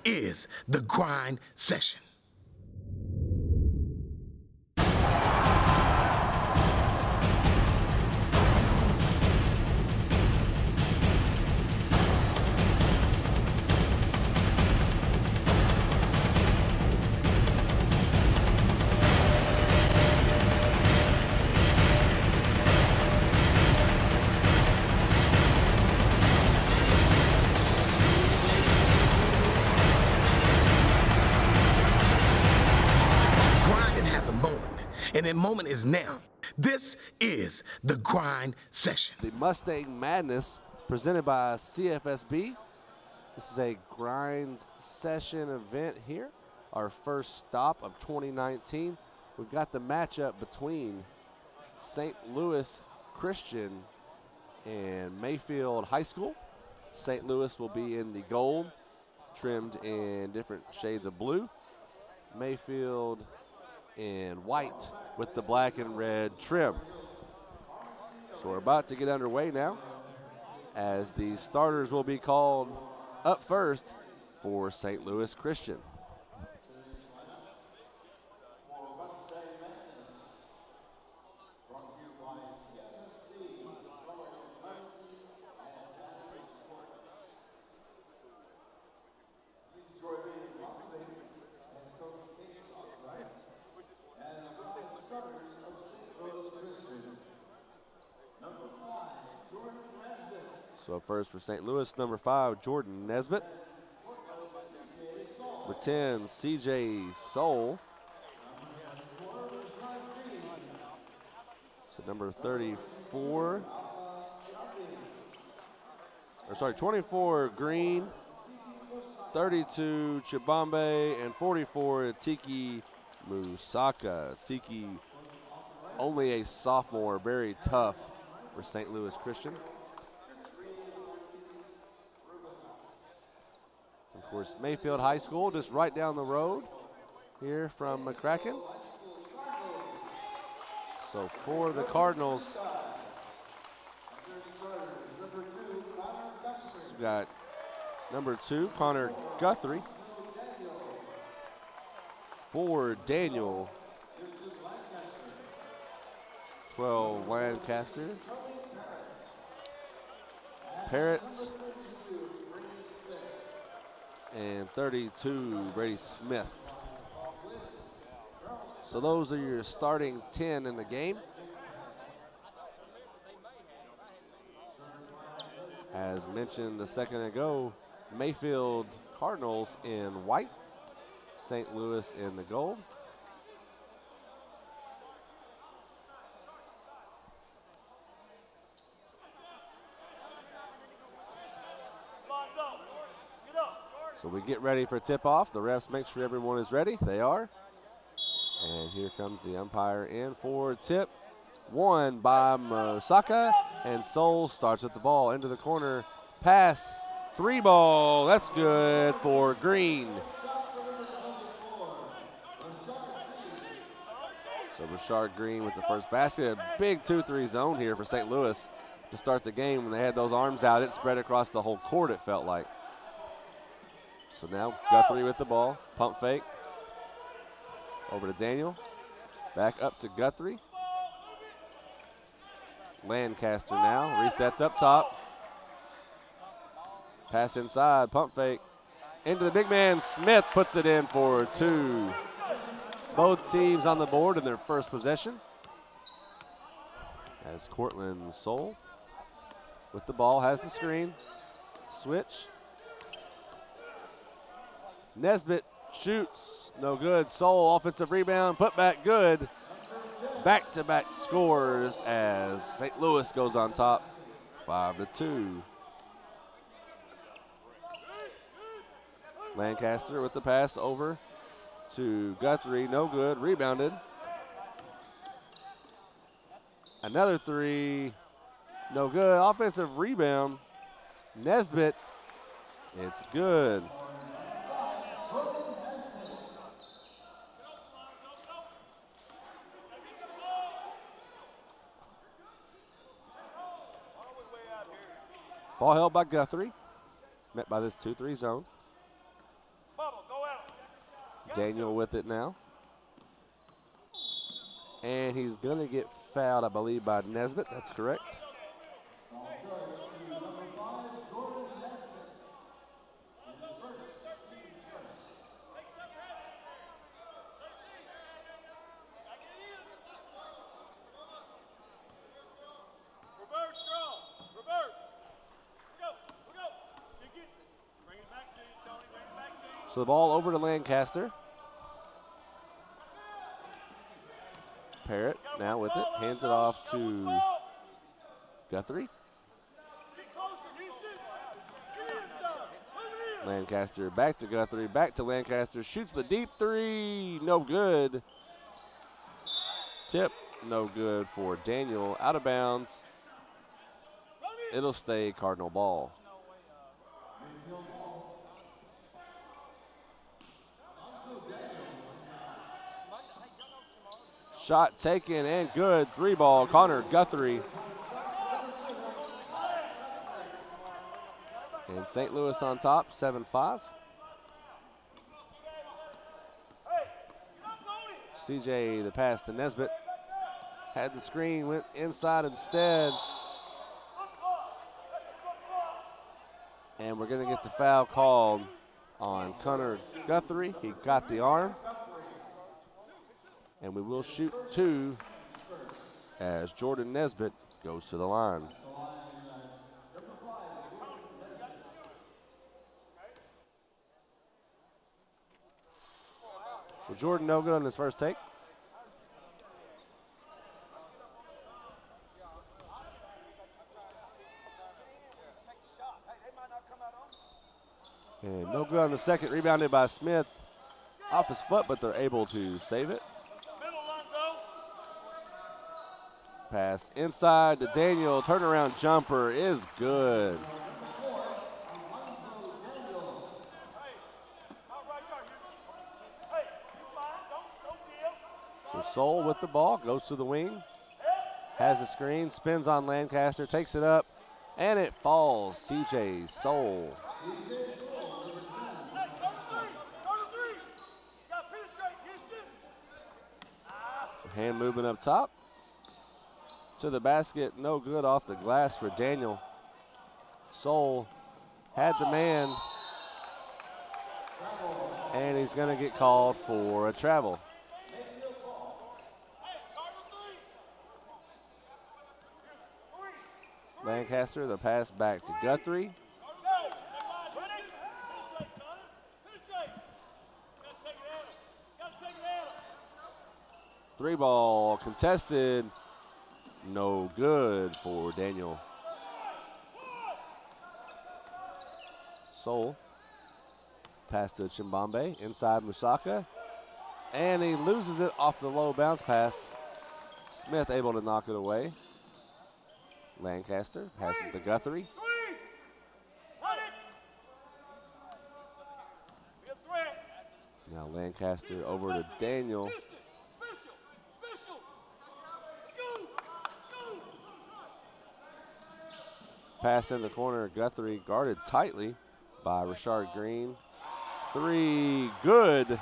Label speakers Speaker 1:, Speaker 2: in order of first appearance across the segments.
Speaker 1: is the grind session. And that moment is now. This is the grind session.
Speaker 2: The Mustang Madness presented by CFSB. This is a grind session event here. Our first stop of 2019. We've got the matchup between St. Louis Christian and Mayfield High School. St. Louis will be in the gold, trimmed in different shades of blue. Mayfield in white with the black and red trim. So we're about to get underway now as the starters will be called up first for St. Louis Christian. So first for St. Louis, number 5, Jordan Nesbitt. Number 10, CJ Soul. So number 34, 24, Green. 32, Chibambe, and 44, Tiki Musaka. Tiki, only a sophomore, very tough for St. Louis Christian. Of course, Mayfield High School just right down the road here from McCracken. So for the Cardinals, we've got number 2, Connor Guthrie. For Daniel, 12, Lancaster. Parrott. And 32, Brady Smith. So those are your starting 10 in the game. As mentioned a second ago, Mayfield Cardinals in white, St. Louis in the gold. So we get ready for tip-off. The refs make sure everyone is ready. They are. And here comes the umpire in for tip. 1 by Mosaka, and Soul starts with the ball into the corner. Pass, 3 ball. That's good for Green. So Rashard Green with the first basket. A big 2-3 zone here for St. Louis to start the game. When they had those arms out, it spread across the whole court, it felt like. So now Guthrie with the ball, pump fake. Over to Daniel, back up to Guthrie. Lancaster now, resets up top. Pass inside, pump fake. Into the big man, Smith puts it in for 2. Both teams on the board in their first possession. As Cortland Soul with the ball, has the screen. Switch. Nesbitt shoots, no good. Soul, offensive rebound, put back good. Back-to-back scores as St. Louis goes on top, 5-2. Lancaster with the pass over to Guthrie, no good, rebounded. Another 3, no good, offensive rebound. Nesbitt, it's good. Ball held by Guthrie, met by this 2-3 zone. Daniel with it now. And he's going to get fouled, I believe, by Nesbitt. That's correct. So the ball over to Lancaster. Parrott now with it, hands it off to Guthrie. Lancaster back to Guthrie, back to Lancaster, shoots the deep three, no good. Tip, no good for Daniel, out of bounds. It'll stay Cardinal ball. Shot taken and good, 3-ball, Connor Guthrie. And St. Louis on top, 7-5. CJ, the pass to Nesbitt. Had the screen, went inside instead. And we're gonna get the foul called on Connor Guthrie. He got the arm. And we will shoot 2 as Jordan Nesbitt goes to the line. Well, Jordan no good on his first take. And no good on the second, rebounded by Smith off his foot, but they're able to save it. Pass inside to Daniel, turnaround jumper is good. So Soul with the ball, goes to the wing, has the screen, spins on Lancaster, takes it up, and it falls. CJ Soul. So hand movement up top. To the basket, no good off the glass for Daniel. Soul had the man, and he's gonna get called for a travel. Lancaster, the pass back to Guthrie. 3-ball contested. No good for Daniel. Soul. Pass to Chimbambe, inside Musaka. And he loses it off the low bounce pass. Smith able to knock it away. Lancaster passes to Guthrie. Now Lancaster over to Daniel. Pass in the corner, Guthrie guarded tightly by Rashard Green. 3, good,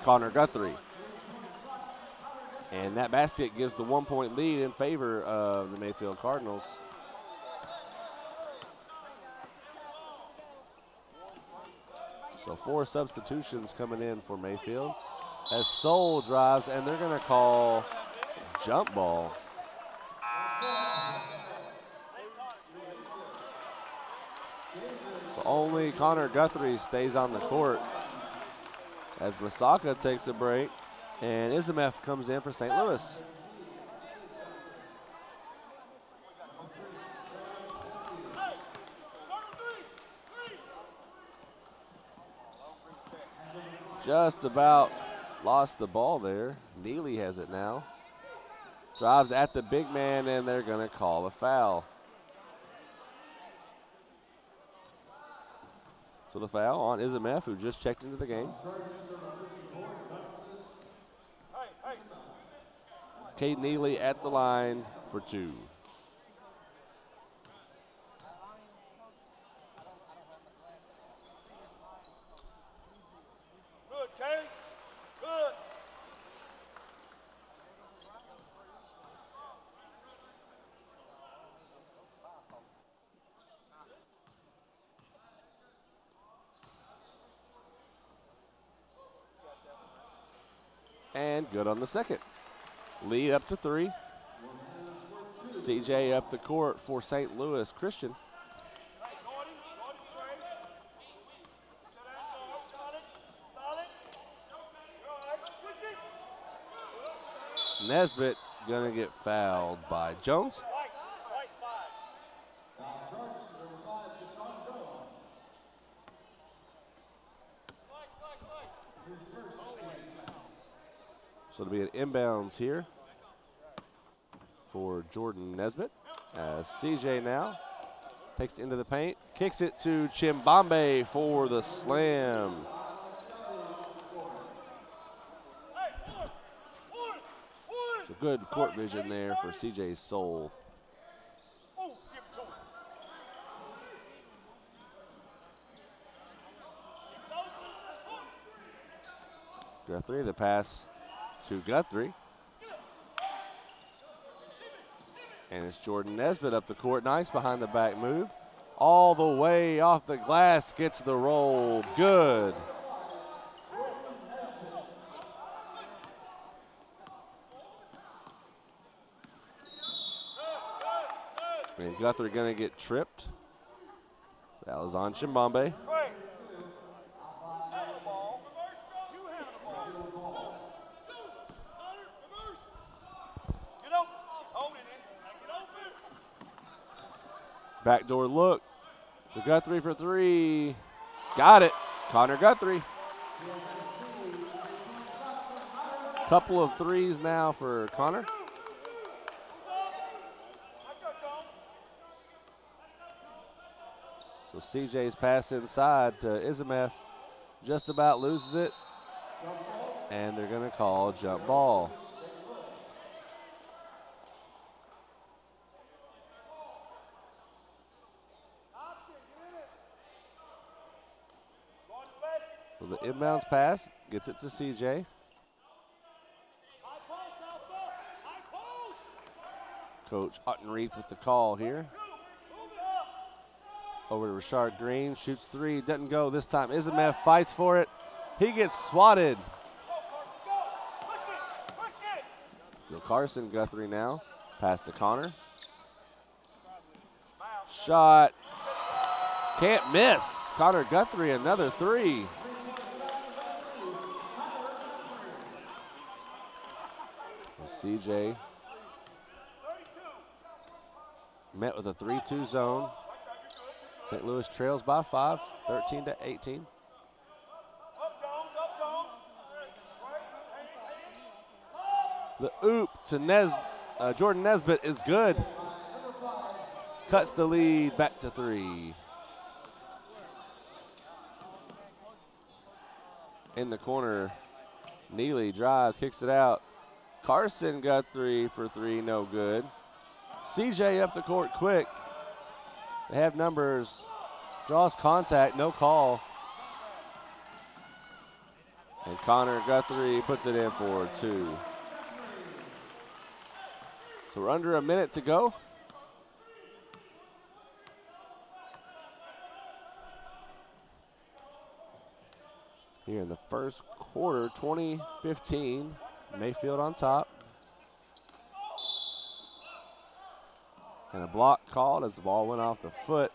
Speaker 2: Connor Guthrie. And that basket gives the 1-point lead in favor of the Mayfield Cardinals. So 4 substitutions coming in for Mayfield as Soul drives, and they're gonna call jump ball. So only Connor Guthrie stays on the court as Masaka takes a break, and Izamef comes in for St. Louis. Just about lost the ball there. Neely has it now. Drives at the big man, and they're going to call a foul. So the foul on Izamef, who just checked into the game. Cade Neely at the line for 2. And good on the second. Lead up to 3. CJ up the court for St. Louis Christian. Nesbitt gonna get fouled by Jones. So it'll be an inbounds here for Jordan Nesbitt. As CJ now takes it into the paint, kicks it to Chimbambe for the slam. So good court vision there for CJ Soul. Guthrie, the pass to Guthrie. And it's Jordan Nesbitt up the court. Nice behind the back move. All the way off the glass, gets the roll. Good. And Guthrie gonna get tripped. That was on Chimbambe. Backdoor look to Guthrie for 3. Got it. Connor Guthrie. Couple of threes now for Connor. So CJ's pass inside to Izameth. Just about loses it. And they're going to call jump ball. So the inbounds pass gets it to CJ. Coach Ottenreith with the call here. Over to Richard Green, shoots 3, doesn't go this time. Izameth fights for it. He gets swatted. So Carson Guthrie now, pass to Connor. Shot, can't miss. Connor Guthrie, another 3. CJ met with a 3-2 zone. St. Louis trails by 5, 13-18. The oop to Jordan Nesbitt is good. Cuts the lead back to 3. In the corner, Neely drives, kicks it out. Carson Guthrie for 3, no good. CJ up the court quick. They have numbers. Draws contact, no call. And Connor Guthrie puts it in for 2. So we're under a minute to go. Here in the first quarter, 20-15. Mayfield on top. And a block called as the ball went off the foot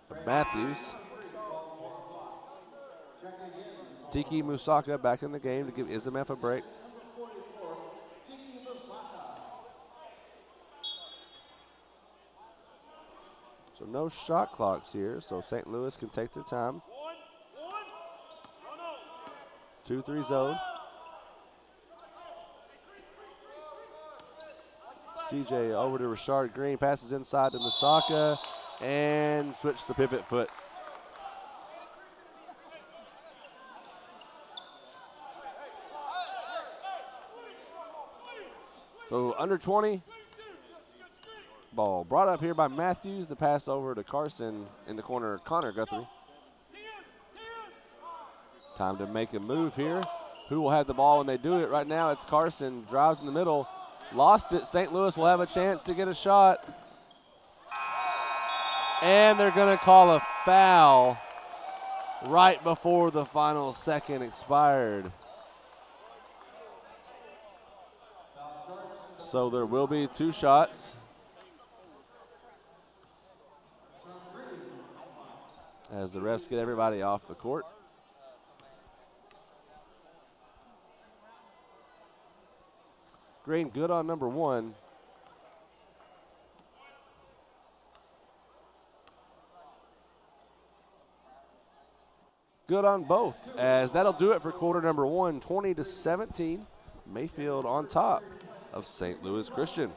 Speaker 2: of Matthews. Tiki Musaka back in the game to give Izameth a break. So no shot clocks here, so St. Louis can take their time. 2-3 zone. CJ over to Richard Green, passes inside to Musaka, and switch the pivot foot. So under 20. Ball brought up here by Matthews. The pass over to Carson in the corner, Connor Guthrie. Time to make a move here. Who will have the ball when they do it? Right now it's Carson, drives in the middle. Lost it. St. Louis will have a chance to get a shot. And they're going to call a foul right before the final second expired. So there will be 2 shots. As the refs get everybody off the court. Green good on number 1. Good on both, as that'll do it for quarter number 1, 20-17. Mayfield on top of St. Louis Christian.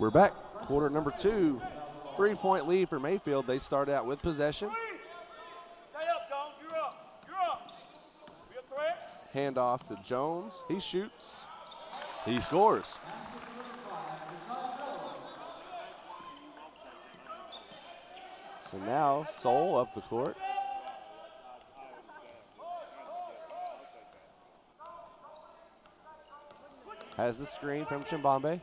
Speaker 2: We're back. Quarter number 2. 3-point lead for Mayfield. They start out with possession.
Speaker 3: Stay up, Jones. You're up. You're up. Be a threat.
Speaker 2: Hand off to Jones. He shoots. He scores. So now Soul up the court. Has the screen from Chimbambe.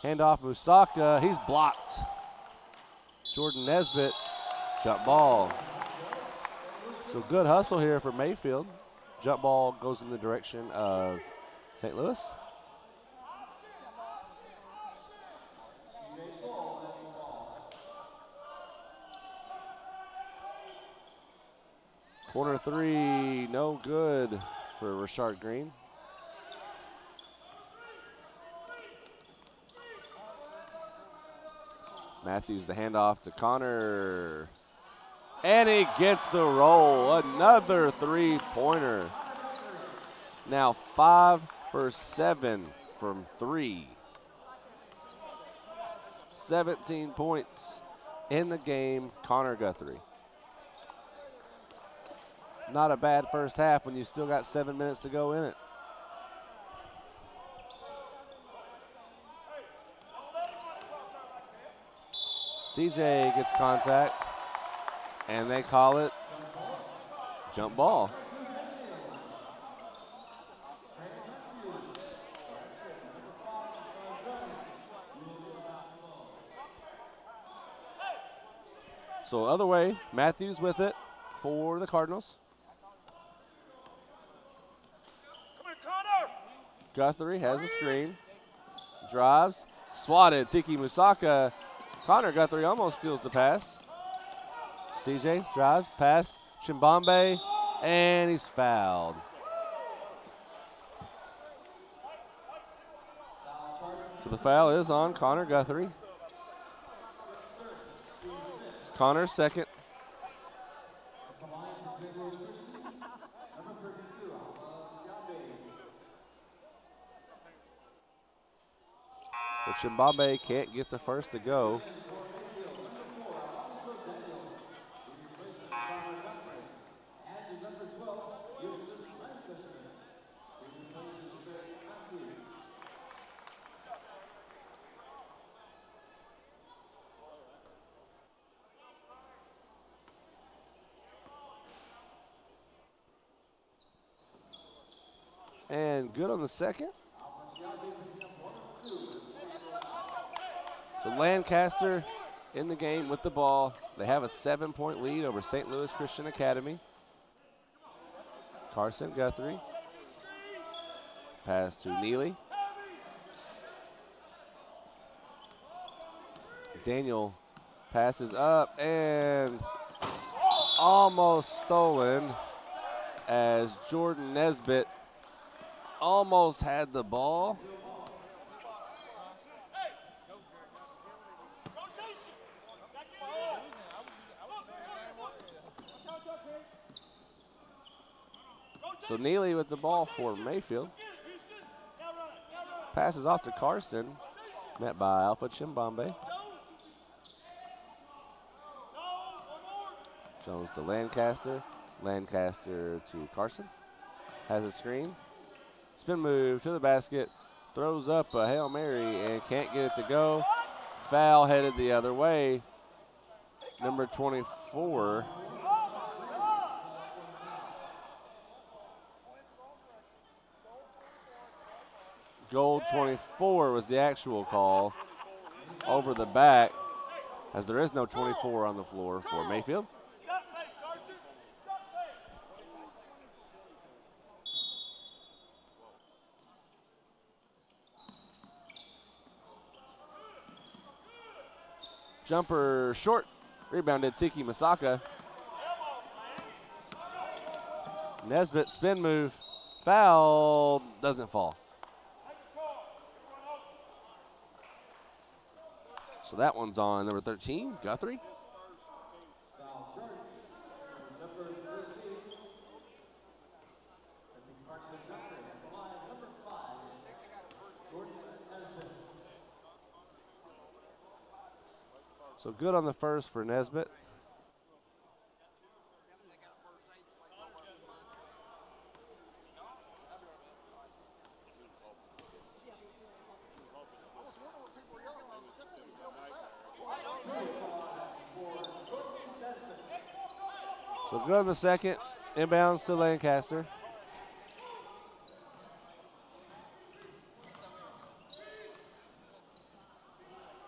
Speaker 2: Handoff Musaka, he's blocked. Jordan Nesbitt, jump ball. So good hustle here for Mayfield. Jump ball goes in the direction of St. Louis. Corner 3, no good for Rashard Green. Matthews the handoff to Connor. And he gets the roll. Another 3-pointer. Now 5 for 7 from 3. 17 points in the game, Connor Guthrie. Not a bad first half when you still got 7 minutes to go in it. CJ gets contact, and they call it jump ball. So other way, Matthews with it for the Cardinals.
Speaker 3: Come here, Connor.
Speaker 2: Guthrie has a screen, drives, swatted, Tiki Musaka. Connor Guthrie almost steals the pass. CJ drives, pass, Chimbambe, and he's fouled. So the foul is on Connor Guthrie. It's Connor's second. But Chimbambe can't get the first to go. And good on the second. So Lancaster in the game with the ball. They have a 7-point lead over St. Louis Christian Academy. Carson Guthrie. Pass to Neely. Daniel passes up and almost stolen as Jordan Nesbitt almost had the ball. So Neely with the ball for Mayfield. Passes off to Carson, met by Alpha Chimbombe. Jones to Lancaster. Lancaster to Carson. Has a screen. Spin move to the basket. Throws up a Hail Mary and can't get it to go. Foul headed the other way. Number 24. Gold 24 was the actual call over the back, as there is no 24 on the floor for Mayfield. Jumper short, rebounded Tiki Masaka. Nesbitt spin move, foul, doesn't fall. So that one's on number 13, Guthrie. So good on the first for Nesbitt. So good on the second. Inbounds to Lancaster.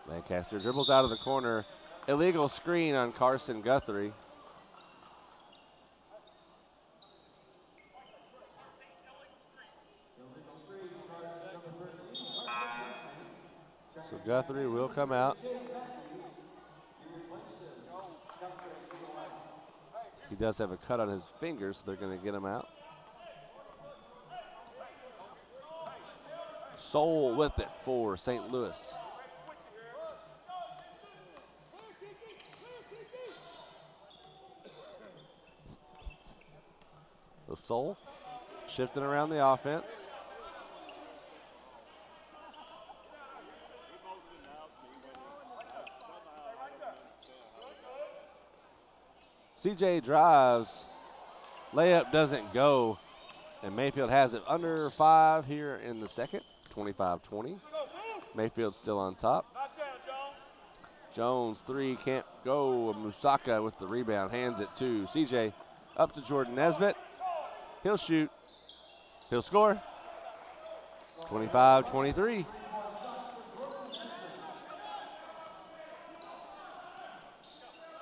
Speaker 2: Lancaster dribbles out of the corner. Illegal screen on Carson Guthrie. So Guthrie will come out. He does have a cut on his fingers, so they're going to get him out. Soul with it for St. Louis. The Soul shifting around the offense. CJ drives, layup doesn't go, and Mayfield has it under 5 here in the second, 25-20. Mayfield still on top. Jones, 3, can't go. Musaka with the rebound, hands it to CJ. Up to Jordan Nesbitt. He'll shoot. He'll score. 25-23.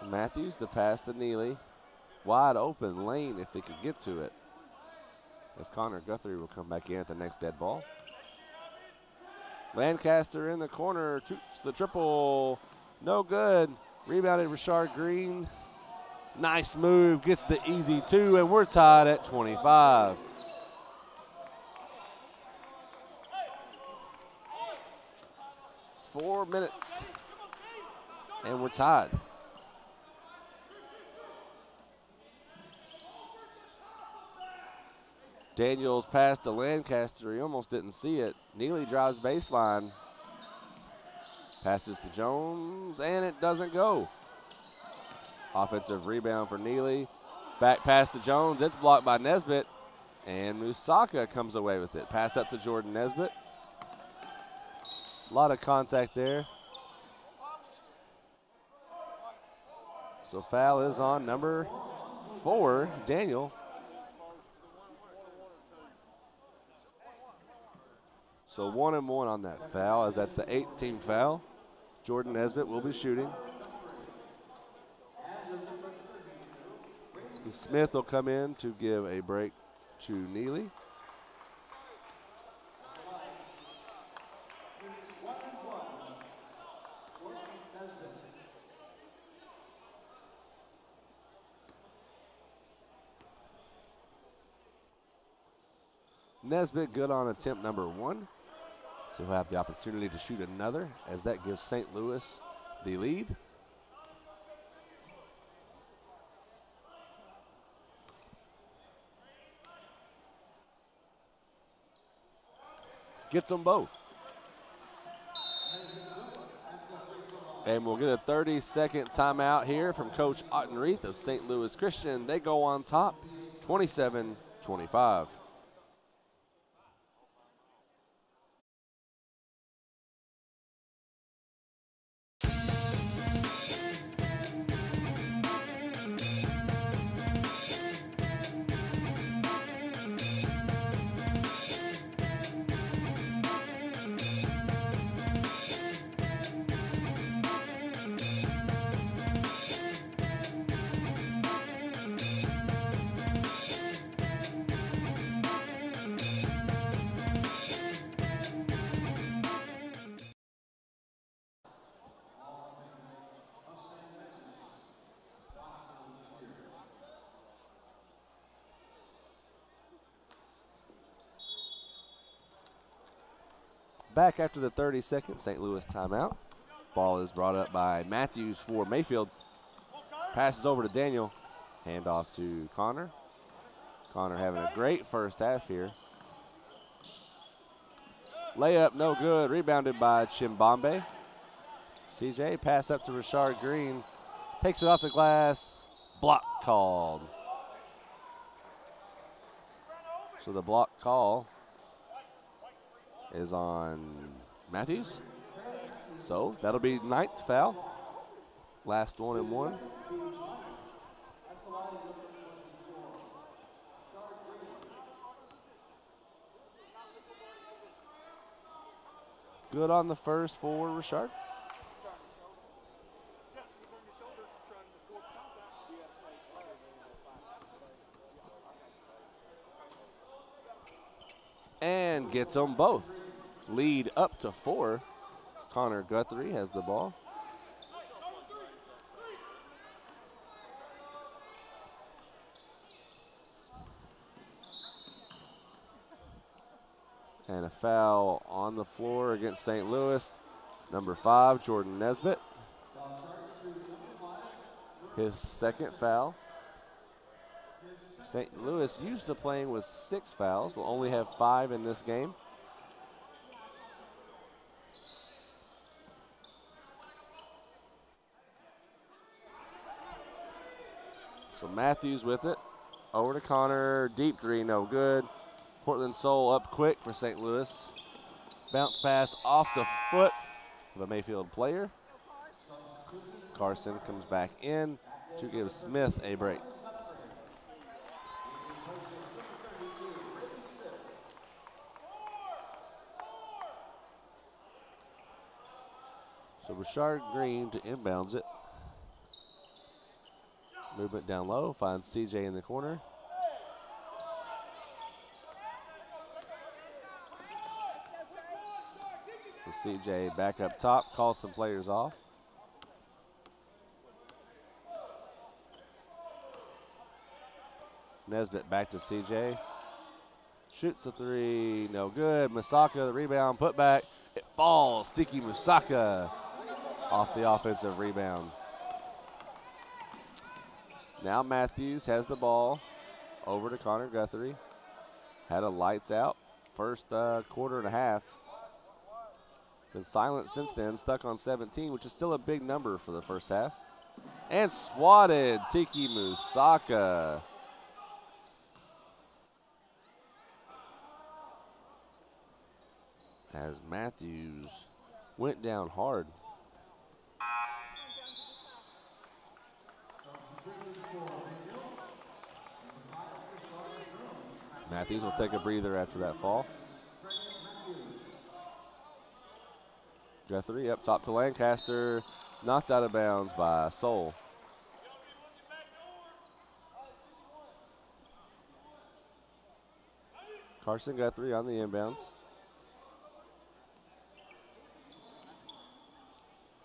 Speaker 2: Matthews, the pass to Neely. Wide open lane if they could get to it. As Connor Guthrie will come back in at the next dead ball. Lancaster in the corner, shoots the triple. No good. Rebounded Rashard Green. Nice move, gets the easy 2, and we're tied at 25. Four minutes, and we're tied. Daniels pass to Lancaster. He almost didn't see it. Neely drives baseline. Passes to Jones, and it doesn't go. Offensive rebound for Neely. Back pass to Jones. It's blocked by Nesbitt, and Musaka comes away with it. Pass up to Jordan Nesbitt. A lot of contact there. So foul is on number 4, Daniel. So 1-1 on that foul, as that's the 8th team foul. Jordan Nesbitt will be shooting. Smith will come in to give a break to Neely. Nesbitt good on attempt number 1. So he'll have the opportunity to shoot another, as that gives St. Louis the lead. Gets them both. And we'll get a 30-second timeout here from Coach Ottenreith of St. Louis Christian. They go on top, 27-25. Back after the 30-second St. Louis timeout. Ball is brought up by Matthews for Mayfield. Passes over to Daniel. Handoff to Connor. Connor having a great first half here. Layup no good. Rebounded by Chimbombe. CJ pass up to Richard Green. Takes it off the glass. Block called. So the block call is on Matthews. So that'll be 9th foul. Last one and one. Good on the first for Richard. And gets them both. Lead up to 4. Connor Guthrie has the ball. And a foul on the floor against St. Louis. Number 5, Jordan Nesbitt. His second foul. St. Louis used to playing with 6 fouls. Will only have 5 in this game. So Matthews with it. Over to Connor. Deep three, no good. Portland Soul up quick for St. Louis. Bounce pass off the foot of a Mayfield player. Carson comes back in to give Smith a break. So Richard Green to inbounds it. Movement down low, finds CJ in the corner. So CJ back up top, calls some players off. Nesbitt back to CJ. Shoots a three, no good. Musaka, the rebound, put back. It falls, Tiki Musaka off the offensive rebound. Now Matthews has the ball over to Connor Guthrie. Had a lights out first quarter and a half. Been silent since then, stuck on 17, which is still a big number for the first half. And swatted, Tiki Musaka. As Matthews went down hard. Matthews will take a breather after that fall. Guthrie up top to Lancaster. Knocked out of bounds by Soul. Carson Guthrie on the inbounds.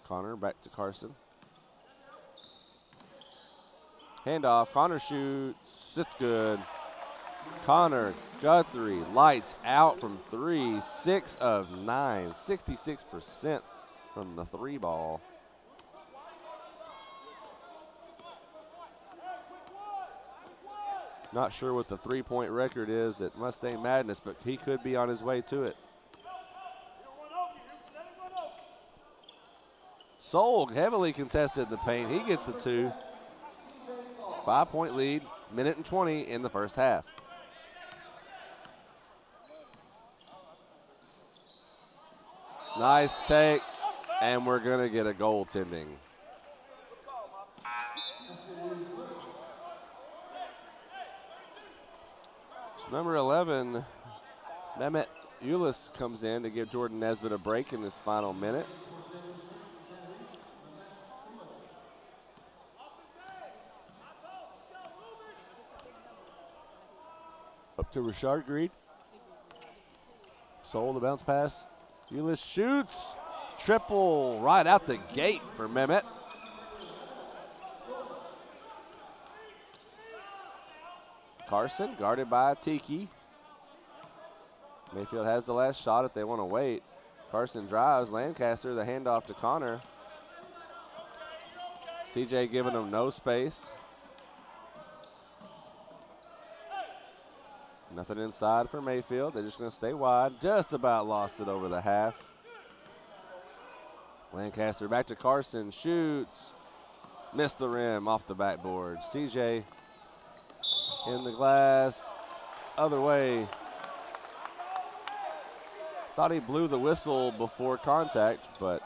Speaker 2: Connor back to Carson. Handoff, Connor shoots, it's good. Connor Guthrie lights out from 3, 6 of 9, 66% from the 3 ball. Not sure what the 3-point record is at Mustang Madness, but he could be on his way to it. Soul heavily contested in the paint. He gets the 2. 5-point lead, minute and 20 in the first half. Nice take, and we're going to get a goaltending. So number 11, Mehmet Ulis comes in to give Jordan Nesbitt a break in this final minute. Up to Rashard Green. Soul the bounce pass. Ulis shoots. Triple right out the gate for Mehmet. Carson guarded by Tiki. Mayfield has the last shot if they want to wait. Carson drives. Lancaster, the handoff to Connor. CJ giving them no space. Nothing inside for Mayfield. They're just going to stay wide. Just about lost it over the half. Lancaster back to Carson. Shoots. Missed the rim off the backboard. CJ in the glass. Other way. Thought he blew the whistle before contact, but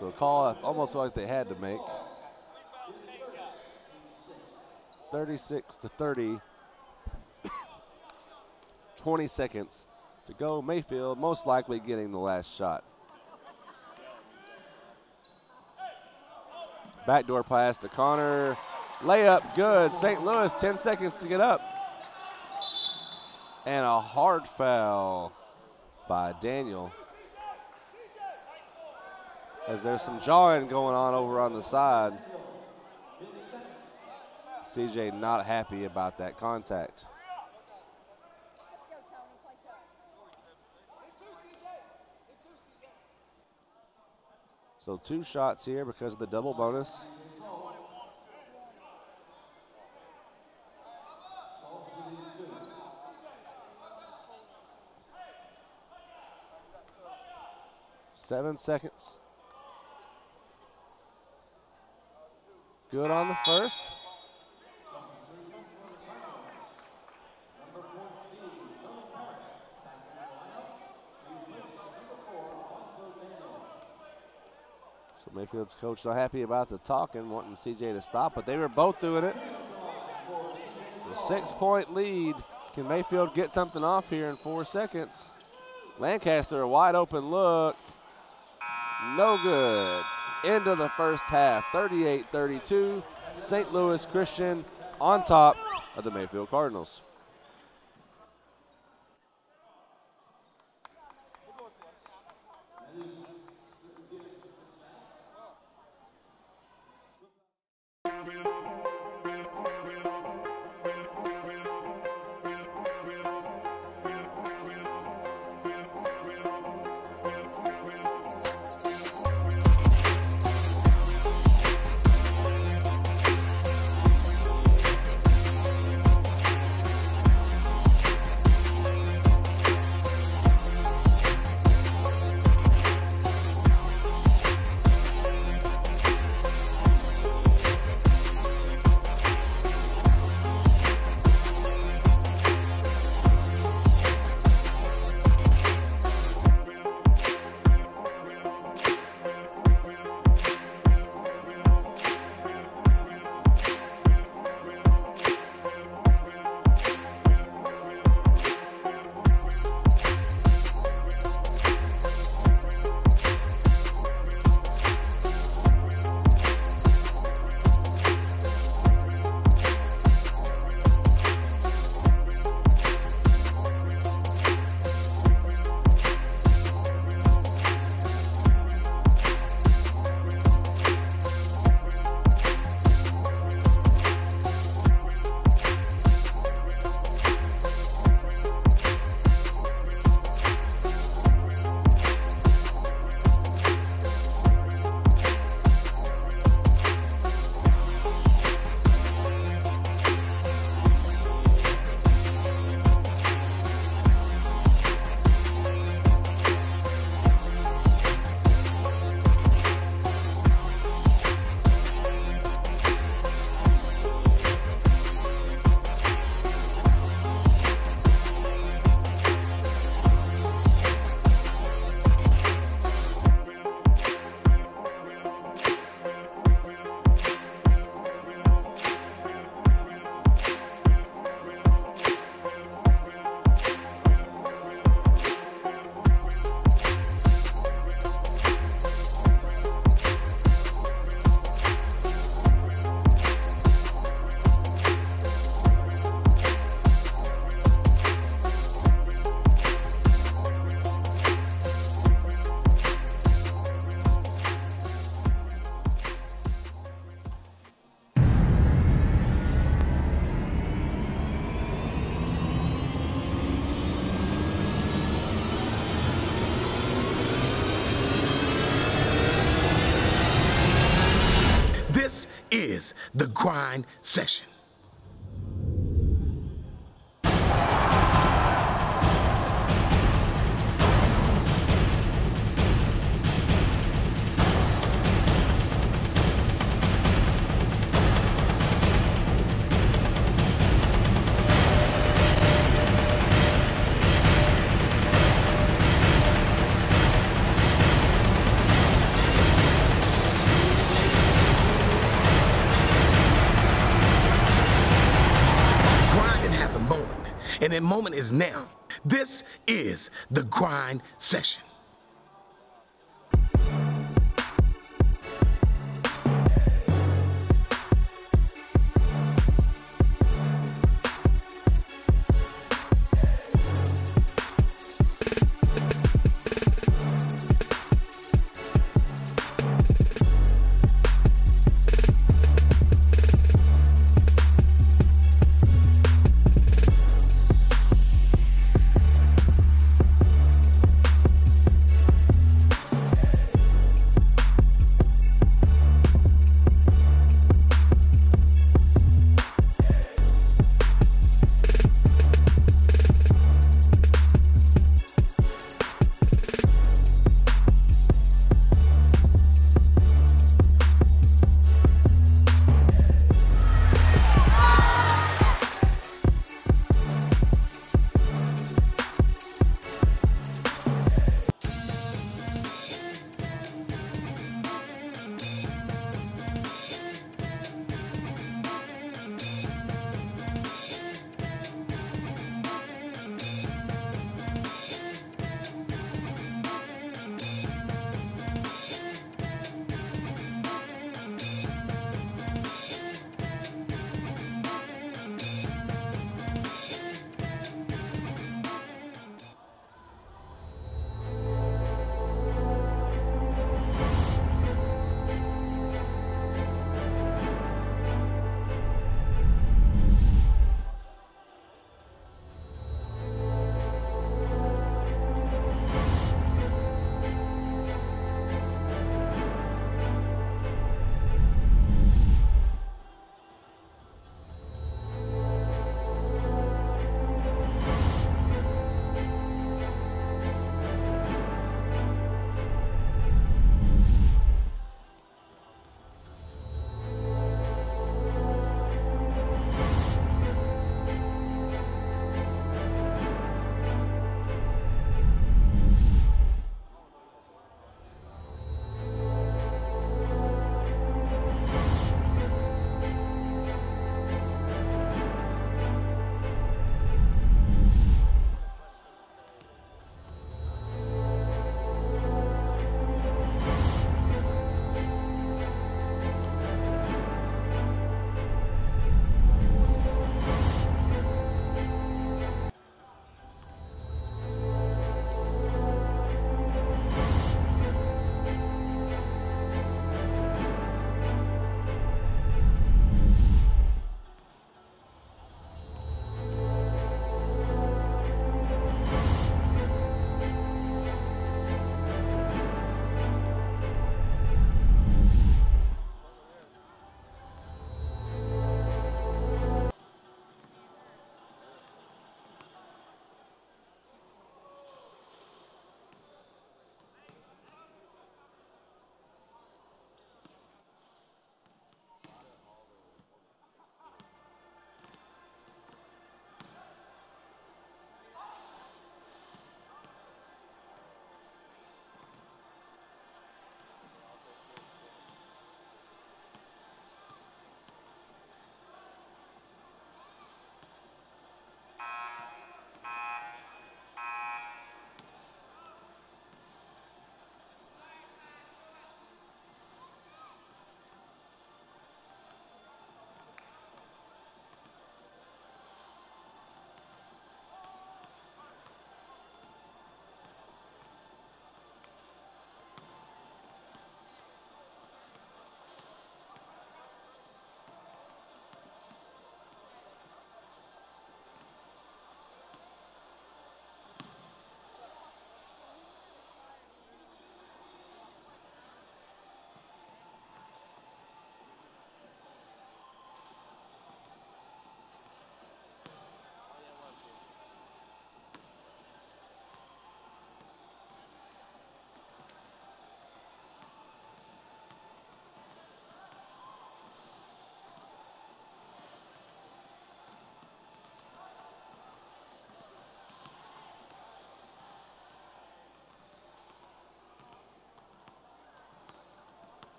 Speaker 2: so a call I almost felt like they had to make. 36-30. 20 seconds to go. Mayfield most likely getting the last shot. Backdoor pass to Connor. Layup good. St. Louis 10 seconds to get up. And a hard foul by Daniel. As there's some jawing going on over on the side. CJ not happy about that contact. So 2 shots here because of the double bonus. Seven seconds. Good on the first. So Mayfield's coach not happy about the talking, wanting CJ to stop, but they were both doing it. A 6-point lead. Can Mayfield get something off here in 4 seconds? Lancaster, a wide open look. No good. End of the first half, 38-32. St. Louis Christian on top of the Mayfield Cardinals.
Speaker 1: is the grind session. And that moment is now. This is the grind session.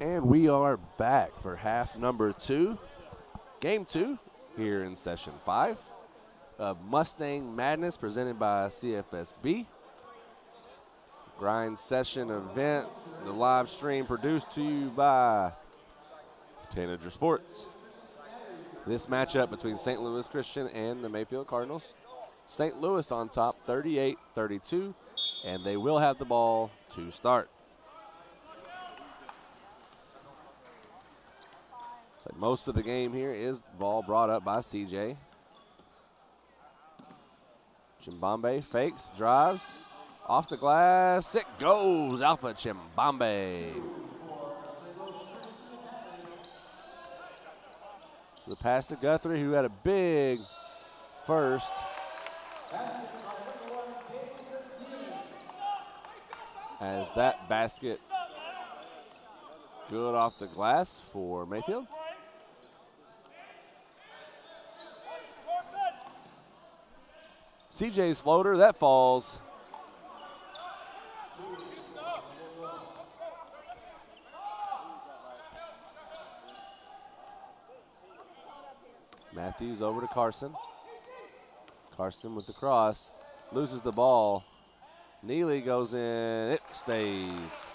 Speaker 2: And we are back for half number 2, game 2 here in session 5 of Mustang Madness presented by CFSB. Grind session event, the live stream produced to you by Tanager Sports. This matchup between St. Louis Christian and the Mayfield Cardinals. St. Louis on top 38-32, and they will have the ball to start. So most of the game here is ball brought up by CJ. Chimbambe fakes, drives, off the glass, it goes, Alpha Chimbambe. The pass to Guthrie, who had a big first. As that basket good off the glass for Mayfield. CJ's floater, that falls. Matthews over to Carson. Carson with the cross, loses the ball. Neely goes in, it stays.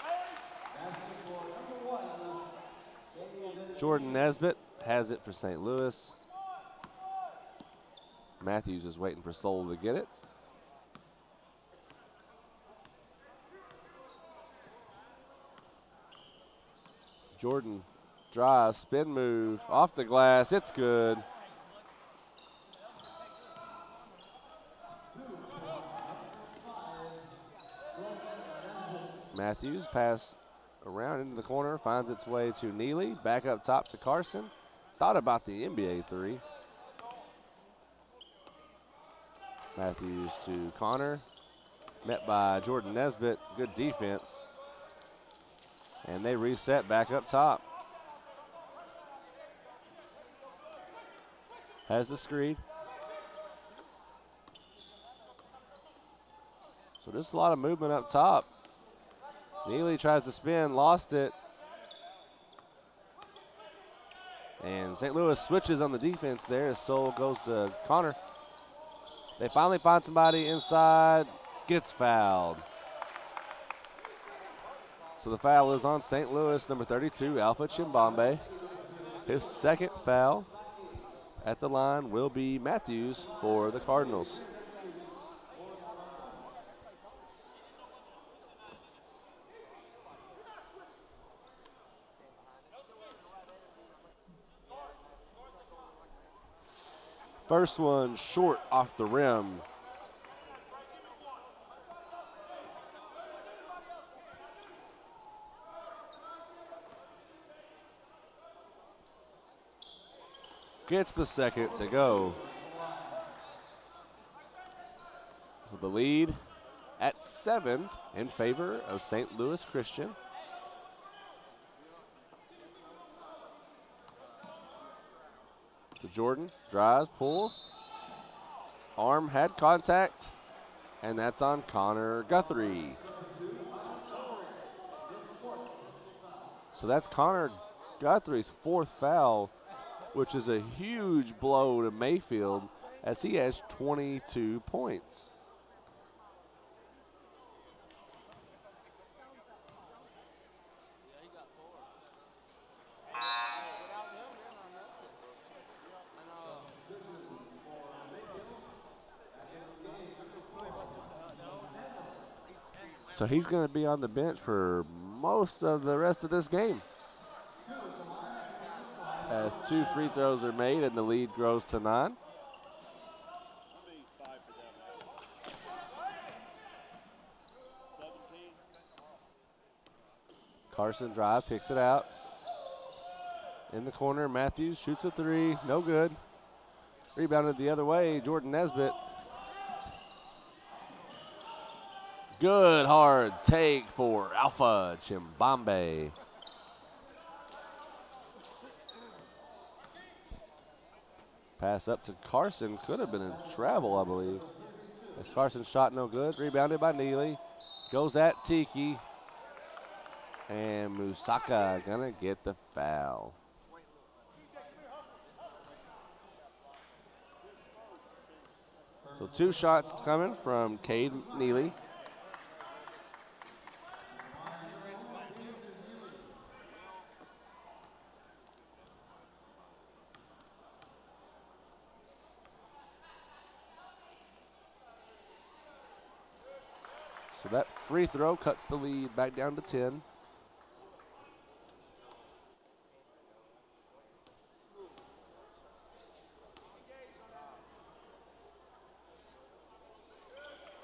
Speaker 2: Jordan Nesbitt has it for St. Louis. Matthews is waiting for Soul to get it. Jordan drives, spin move, off the glass, it's good. Matthews pass around into the corner, finds its way to Neely, back up top to Carson. Thought about the NBA three. Matthews to Connor, met by Jordan Nesbitt, good defense. And they reset back up top. Has the screen. So there's a lot of movement up top. Neely tries to spin, lost it. And St. Louis switches on the defense there as Soul goes to Connor. They finally find somebody inside, gets fouled. So the foul is on St. Louis, number 32, Alpha Chimbambe. His second foul at the line will be Matthews for the Cardinals. First one short off the rim. Gets the second to go. So the lead at 7 in favor of St. Louis Christian. To Jordan, drives, pulls. Arm had contact, and that's on Connor Guthrie. So that's Connor Guthrie's fourth foul, which is a huge blow to Mayfield as he has 22 points. So he's going to be on the bench for most of the rest of this game. As 2 free throws are made and the lead grows to 9. Carson drives, kicks it out. In the corner, Matthews shoots a 3, no good. Rebounded the other way, Jordan Nesbitt. Good hard take for Alpha Chimbambe. Pass up to Carson, could have been in travel, I believe. As Carson's shot no good, rebounded by Neely. Goes at Tiki. And Musaka gonna get the foul. So 2 shots coming from Cade Neely. So that free throw cuts the lead back down to 10.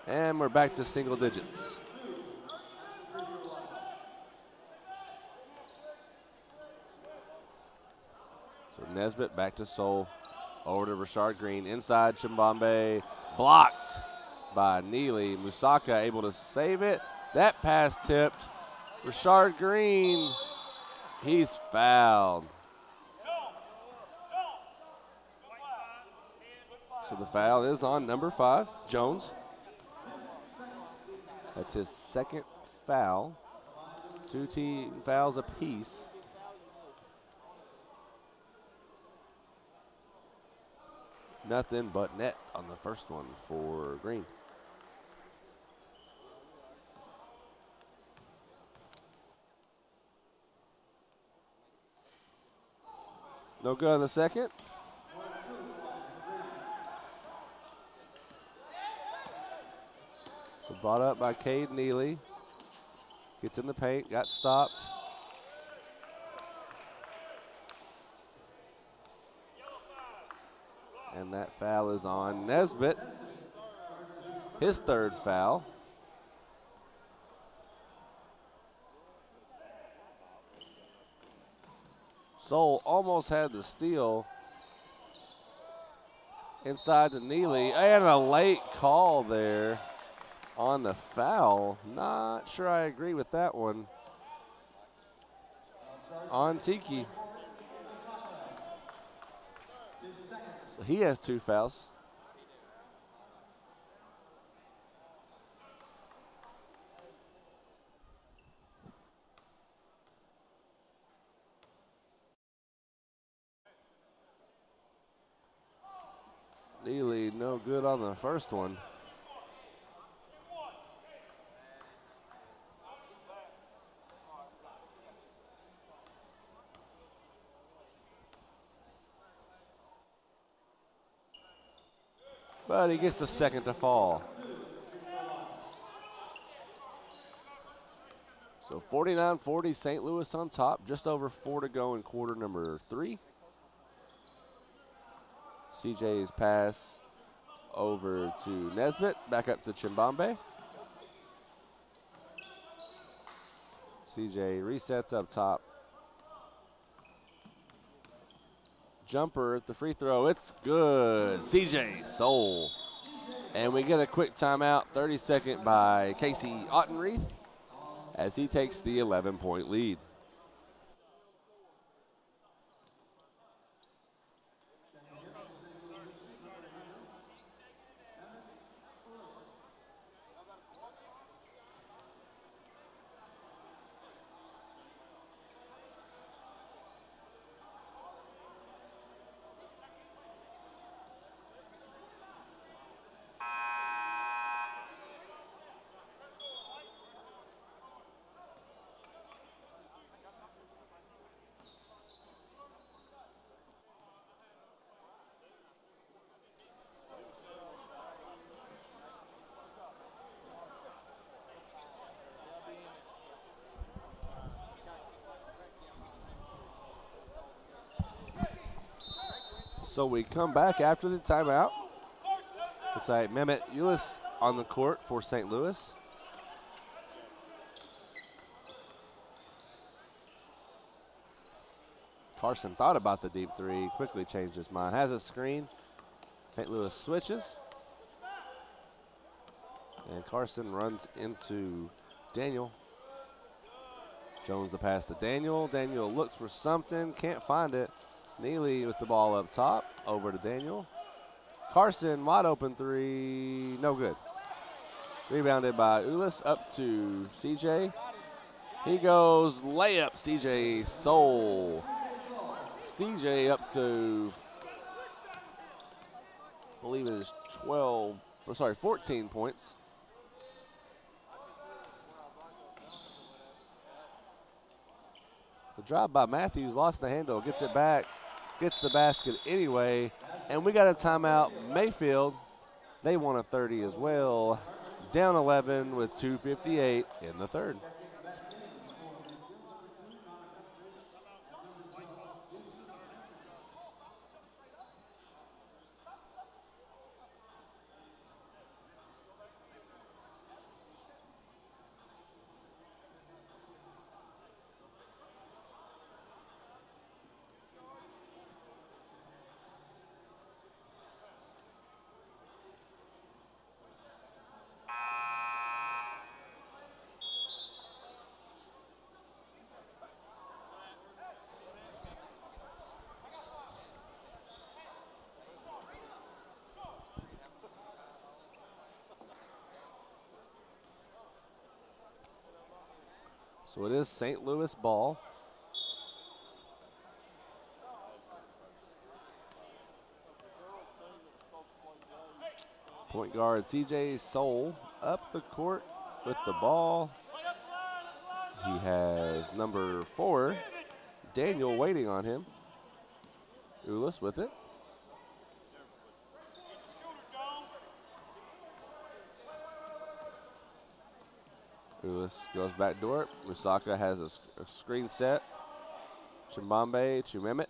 Speaker 2: And we're back to single digits. So Nesbitt back to Soul. Over to Rashard Green. Inside Chimbambe. Blocked by Neely. Musaka able to save it. That pass tipped. Rashard Green, he's fouled. So the foul is on number 5, Jones. That's his second foul. 2 team fouls apiece. Nothing but net on the first one for Green. No good on the second. So brought up by Cade Neely. Gets in the paint, got stopped. And that foul is on Nesbitt. His third foul. Soul almost had the steal inside to Neely, and a late call there on the foul. Not sure I agree with that one. On Tiki. So he has 2 fouls. Neely no good on the first one. But he gets the second to fall. So 49-40, St. Louis on top. Just over 4 to go in quarter number 3. CJ's pass over to Nesbitt, back up to Chimbambe. CJ resets up top. Jumper at the free throw, it's good. CJ Soul. And we get a quick timeout, 32nd by Casey Ottenreith as he takes the 11-point lead. So we come back after the timeout. It's like Mehmet Ulis on the court for St. Louis. Carson thought about the deep three, quickly changed his mind. Has a screen. St. Louis switches. And Carson runs into Daniel. Jones the pass to Daniel. Daniel looks for something, can't find it. Neely with the ball up top, over to Daniel. Carson, wide open three, no good. Rebounded by Ulis, up to CJ. He goes layup, CJ Soul. CJ up to, I believe it is 14 points. The drive by Matthews, lost the handle, gets it back, gets the basket anyway, and we got a timeout. Mayfield, they want a 30 as well. Down 11 with 2:58 in the third. So it is St. Louis ball. Point guard CJ Soul up the court with the ball. He has number 4, Daniel, waiting on him. Ulis with it. Ulis goes back door. Musaka has a screen set. Chimbambe to Mehmet.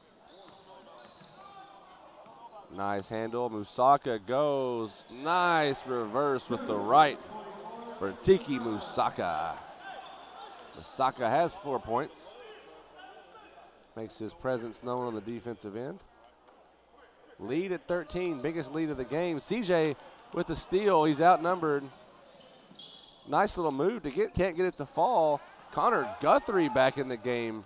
Speaker 2: Nice handle. Musaka goes. Nice reverse with the right for Tiki Musaka. Musaka has 4 points. Makes his presence known on the defensive end. Lead at 13, biggest lead of the game. CJ with the steal. He's outnumbered. Nice little move to get, can't get it to fall. Connor Guthrie back in the game.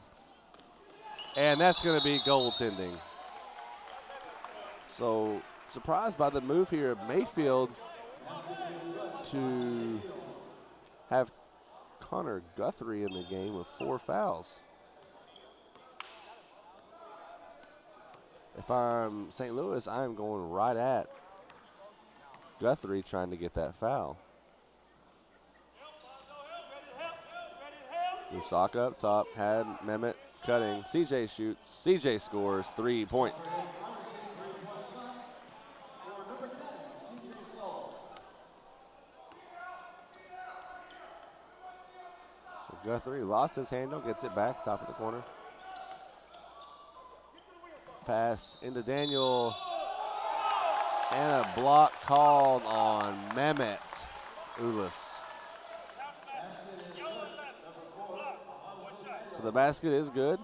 Speaker 2: And that's going to be goaltending. So surprised by the move here of Mayfield to have Connor Guthrie in the game with 4 fouls. If I'm St. Louis, I am going right at Guthrie trying to get that foul. Musaka up top, had Mehmet cutting. CJ shoots, CJ scores 3 points. So Guthrie lost his handle, gets it back, top of the corner. Pass into Daniel, and a block called on Mehmet Ulis. So the basket is good.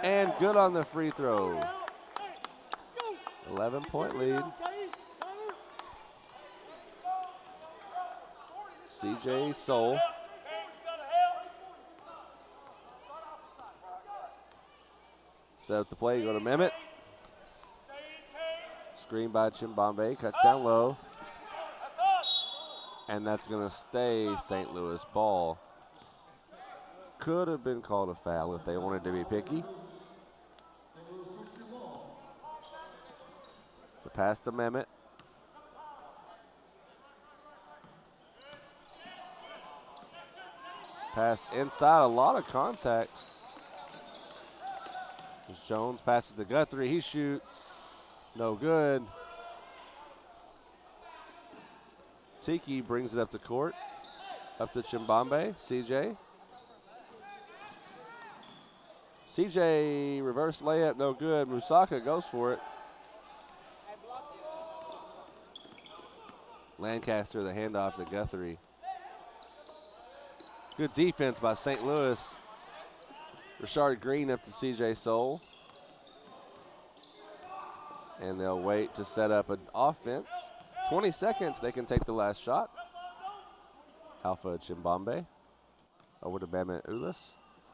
Speaker 2: And good on the free throw. 11-point lead. CJ Soul. Set up the play, go to Mehmet. Screen by Chimbambe, cuts down low. And that's going to stay St. Louis ball. Could have been called a foul if they wanted to be picky. So pass to Mehmet. Pass inside, a lot of contact. As Jones passes to Guthrie, he shoots. No good. Tiki brings it up the court. Up to Chimbambe, CJ. CJ reverse layup, no good. Musaka goes for it. Lancaster, the handoff to Guthrie. Good defense by St. Louis. Rashard Green up to CJ Soul. And they'll wait to set up an offense. 20 seconds, they can take the last shot. Alpha Chimbambe over to Bama Ulis.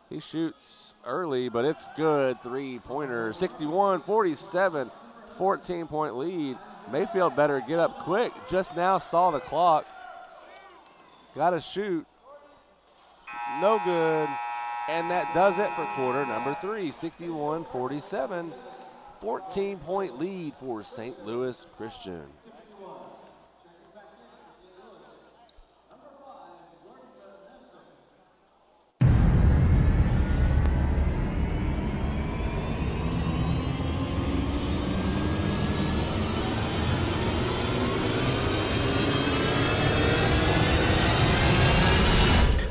Speaker 2: He shoots early, but it's good. Three-pointer, 61-47, 14-point lead. Mayfield better get up quick. Just now saw the clock. Got to shoot. No good. And that does it for quarter number 3, 61-47. 14-point lead for St. Louis Christian.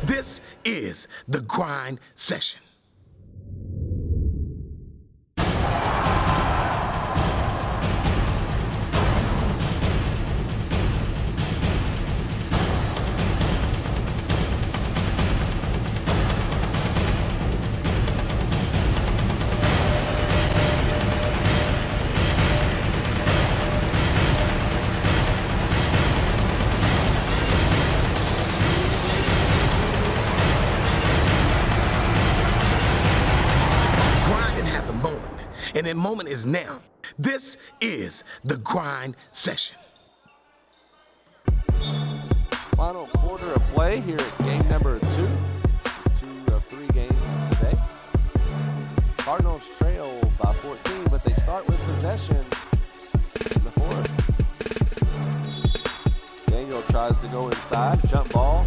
Speaker 1: This is the grind session. And that moment is now. This is the grind session.
Speaker 2: Final quarter of play here at game number 2. 2 of 3 games today. Cardinals trail by 14, but they start with possession in the 4th. Daniel tries to go inside, jump ball,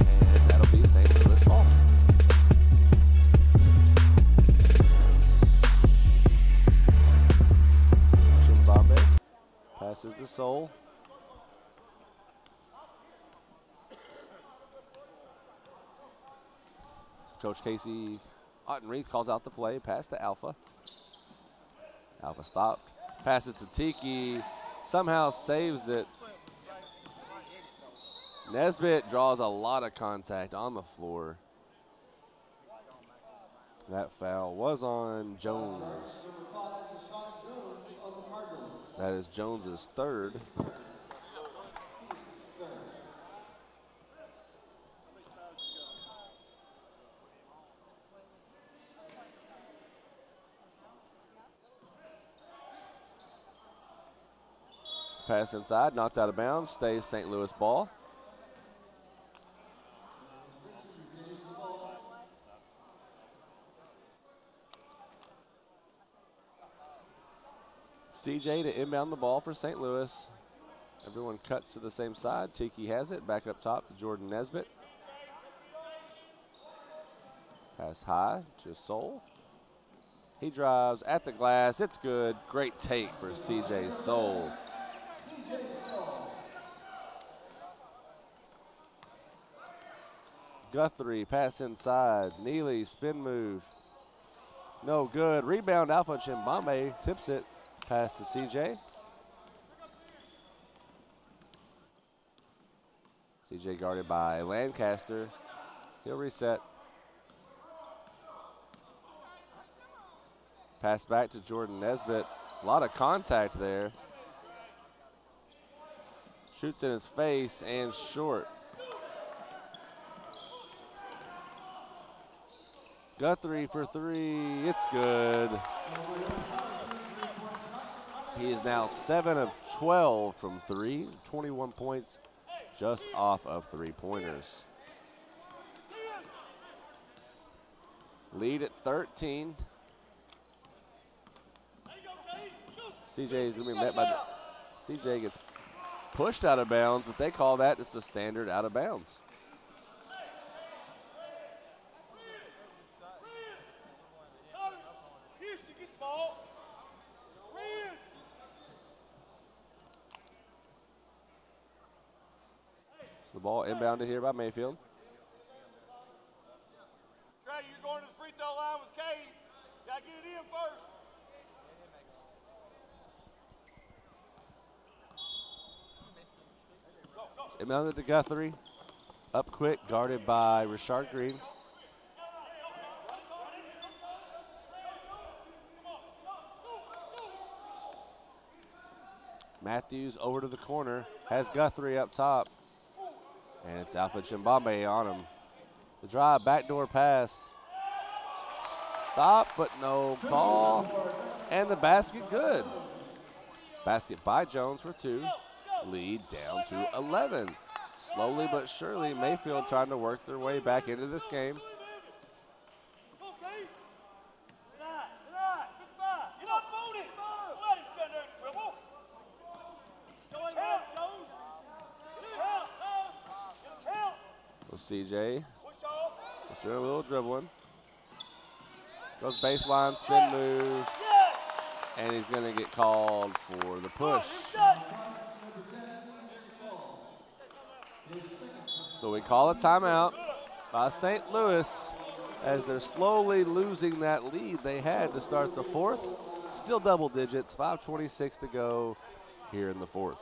Speaker 2: and that'll be St. Louis ball. Passes the Soul. Coach Casey Ottenreith calls out the play. Pass to Alpha. Alpha stopped. Passes to Tiki. Somehow saves it. Nesbitt draws a lot of contact on the floor. That foul was on Jones. That is Jones's 3rd. Pass inside, knocked out of bounds, stays St. Louis ball. CJ to inbound the ball for St. Louis. Everyone cuts to the same side. Tiki has it. Back up top to Jordan Nesbitt. Pass high to Soul. He drives at the glass. It's good. Great take for CJ Soul. Guthrie, pass inside. Neely, spin move. No good. Rebound, Alpha Chimbambe tips it. Pass to CJ. CJ guarded by Lancaster. He'll reset. Pass back to Jordan Nesbitt. A lot of contact there. Shoots in his face and short. Guthrie for 3. It's good. He is now 7 of 12 from 3, 21 points just off of 3-pointers. Lead at 13. CJ is going to be met by CJ gets pushed out of bounds, but they call that just a standard out of bounds. The ball inbounded here by Mayfield.
Speaker 3: Trey, you're going to the free throw line with Cade. You got to get it in first.
Speaker 2: Inbounded to Guthrie. Up quick, guarded by Richard Green. Matthews over to the corner, has Guthrie up top. And it's Alpha Chimbambe on him. The drive, backdoor pass. Stop, but no call. And the basket good. Basket by Jones for 2. Lead down to 11. Slowly but surely, Mayfield trying to work their way back into this game. CJ just doing a little dribbling. Goes baseline, spin move, and he's going to get called for the push. So we call a timeout by St. Louis as they're slowly losing that lead they had to start the fourth. Still double digits, 5:26 to go here in the fourth.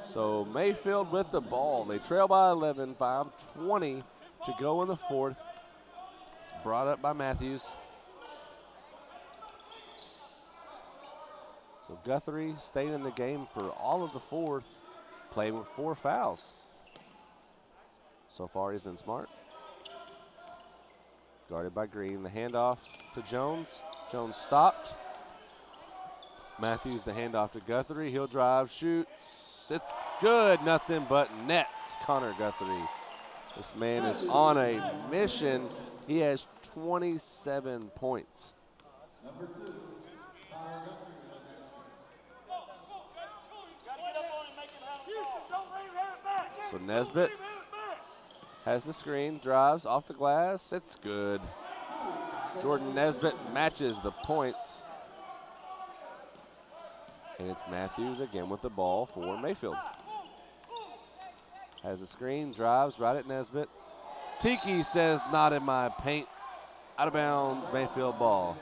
Speaker 2: So Mayfield with the ball. They trail by 11, 5:20 to go in the fourth. It's brought up by Matthews. So Guthrie stayed in the game for all of the fourth, playing with 4 fouls. So far he's been smart. Guarded by Green. The handoff to Jones. Jones stopped. Matthews the handoff to Guthrie. He'll drive, shoots. It's good, nothing but net. Connor Guthrie. This man is on a mission. He has 27 points.
Speaker 3: Number 2,
Speaker 2: So Nesbitt has the screen, drives off the glass. It's good. Jordan Nesbitt matches the points. And it's Matthews again with the ball for Mayfield. Has a screen, drives right at Nesbitt. Tiki says, not in my paint. Out of bounds, Mayfield ball.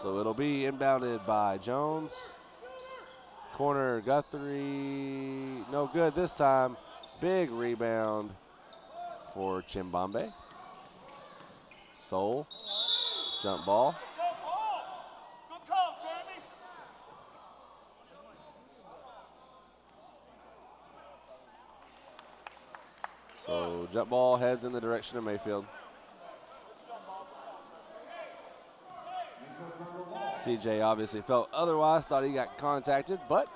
Speaker 2: So it'll be inbounded by Jones. Corner, Guthrie, no good this time. Big rebound for Chimbambe. Soul, jump ball. So jump ball heads in the direction of Mayfield. CJ obviously felt otherwise, thought he got contacted, but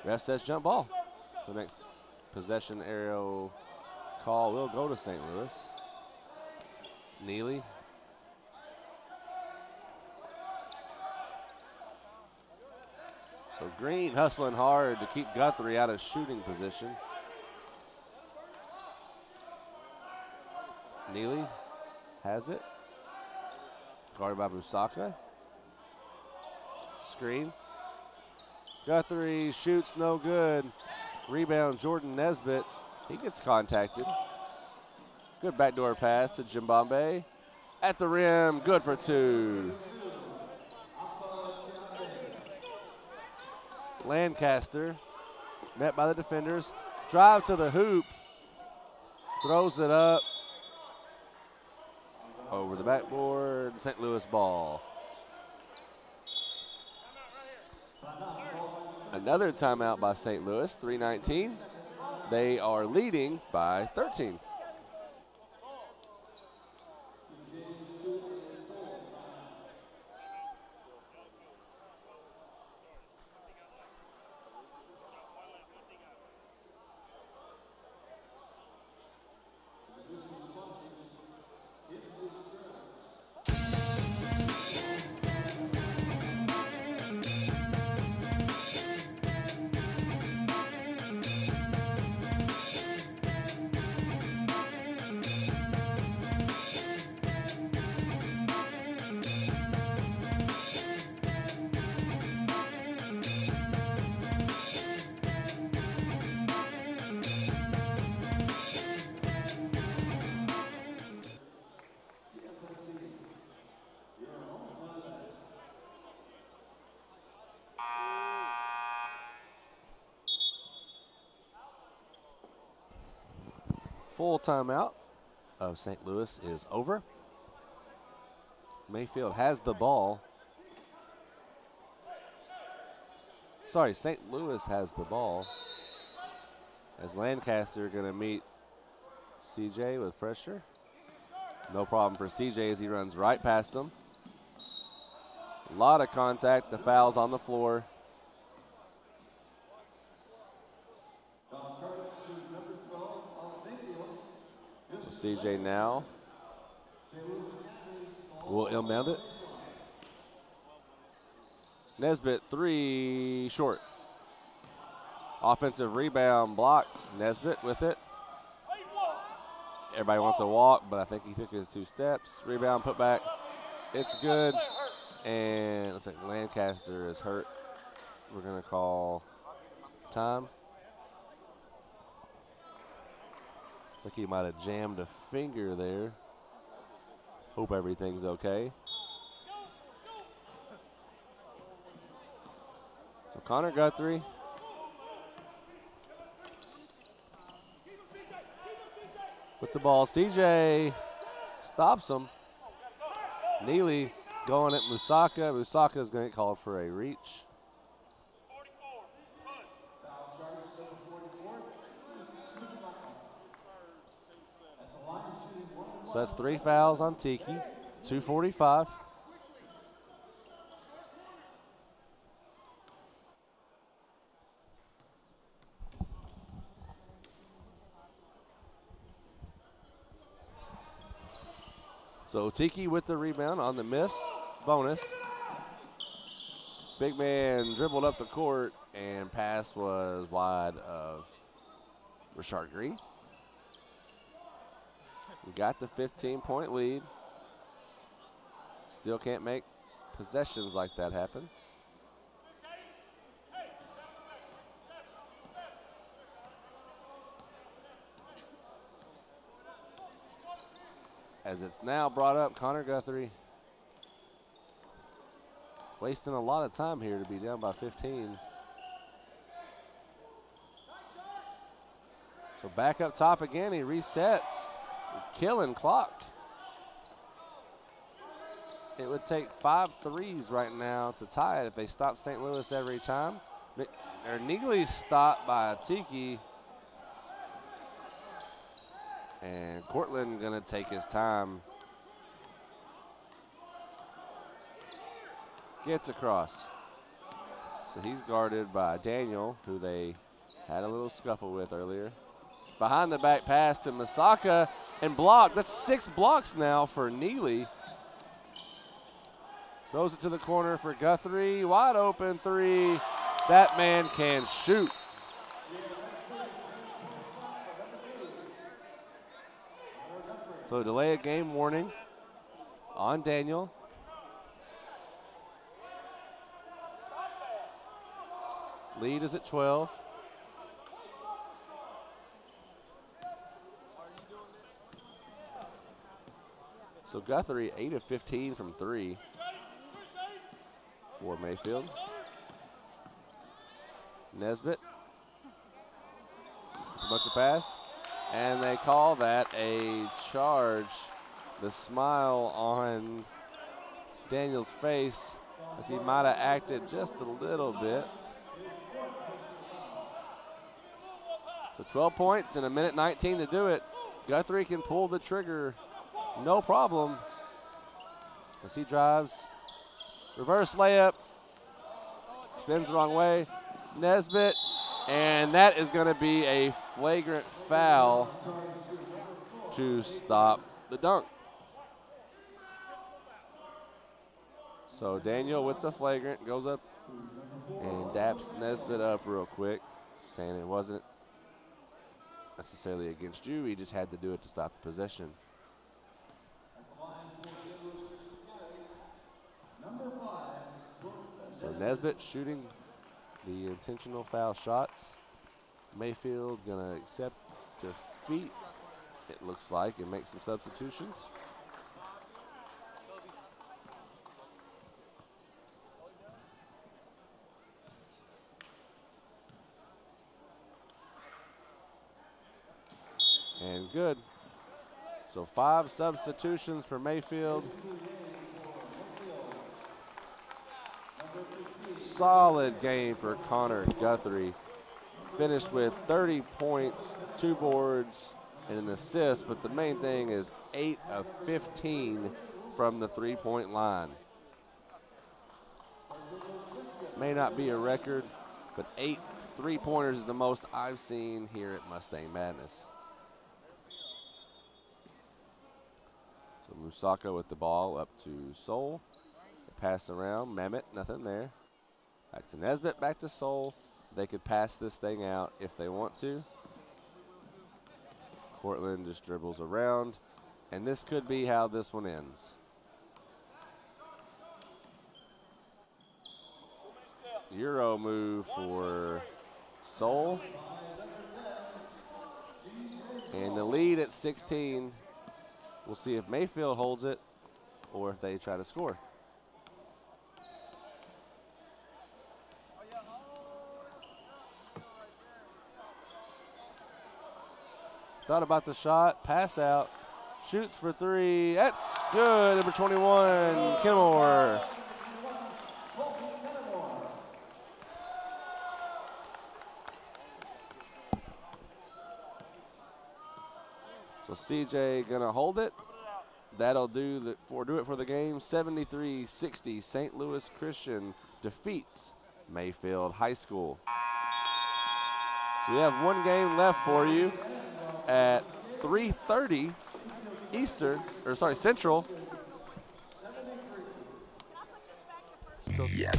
Speaker 2: ref says jump ball. So next possession aerial call will go to St. Louis. Neely. So Green hustling hard to keep Guthrie out of shooting position. Neely has it. Guarded by Busaka. Screen. Guthrie shoots no good. Rebound Jordan Nesbitt. He gets contacted. Good backdoor pass to Chimbambe. At the rim, good for 2. Lancaster, met by the defenders. Drive to the hoop. Throws it up. Over the backboard, St. Louis ball. Another timeout by St. Louis, 3:19. They are leading by 13. Full timeout of St. Louis is over. Mayfield has the ball. Sorry, St. Louis has the ball. As Lancaster going to meet CJ with pressure. No problem for CJ as he runs right past him. A lot of contact. The foul's on the floor. CJ now will inbound it. Nesbitt, 3 short. Offensive rebound blocked. Nesbitt with it. Everybody wants a walk, but I think he took his 2 steps. Rebound, put back. It's good. And it looks like Lancaster is hurt. We're going to call time. Looks like he might have jammed a finger there. Hope everything's okay. So Connor Guthrie. With the ball, CJ stops him. Neely going at Musaka. Musaka is going to get called for a reach. So that's 3 fouls on Tiki, 2:45. So Tiki with the rebound on the miss, bonus. Big man dribbled up the court and pass was wide of Rashard Green. We got the 15-point lead. Still can't make possessions like that happen. As it's now brought up, Connor Guthrie wasting a lot of time here to be down by 15. So back up top again, he resets. Killing clock. It would take 5 threes right now to tie it if they stop St. Louis every time. Neely stopped by Tiki. And Cortland gonna take his time. Gets across. So he's guarded by Daniel, who they had a little scuffle with earlier. Behind the back pass to Masaka and blocked. That's 6 blocks now for Neely. Throws it to the corner for Guthrie. Wide open 3. That man can shoot. So delay of game warning on Daniel. Lead is at 12. So Guthrie 8 of 15 from 3 for Mayfield. Nesbitt. Bunch of pass. And they call that a charge. The smile on Daniel's face, if he might have acted just a little bit. So 12 points in 1:19 to do it. Guthrie can pull the trigger, no problem. As he drives, reverse layup, spins the wrong way. Nesbitt, and that is going to be a flagrant foul to stop the dunk. So Daniel with the flagrant goes up and daps Nesbitt up real quick, saying it wasn't necessarily against you. He just had to do it to stop the possession. So Nesbitt shooting the intentional foul shots. Mayfield gonna accept defeat, it looks like, and make some substitutions. And good. So 5 substitutions for Mayfield. Solid game for Connor Guthrie. Finished with 30 points, 2 boards, and an assist, but the main thing is 8 of 15 from the 3-point line. May not be a record, but 8 3-pointers is the most I've seen here at Mustang Madness. So Musaka with the ball up to Soul. Pass around, Mehmet, nothing there. Back to Nesbitt, back to Soul. They could pass this thing out if they want to. Cortland just dribbles around, and this could be how this one ends. Euro move for Soul. And the lead at 16. We'll see if Mayfield holds it or if they try to score. Thought about the shot, pass out, shoots for 3. That's good, number 21, Kenmore. So CJ gonna hold it. That'll do it for the game. 73-60, St. Louis Christian defeats Mayfield High School. So we have one game left for you at 3:30 Central. So yes.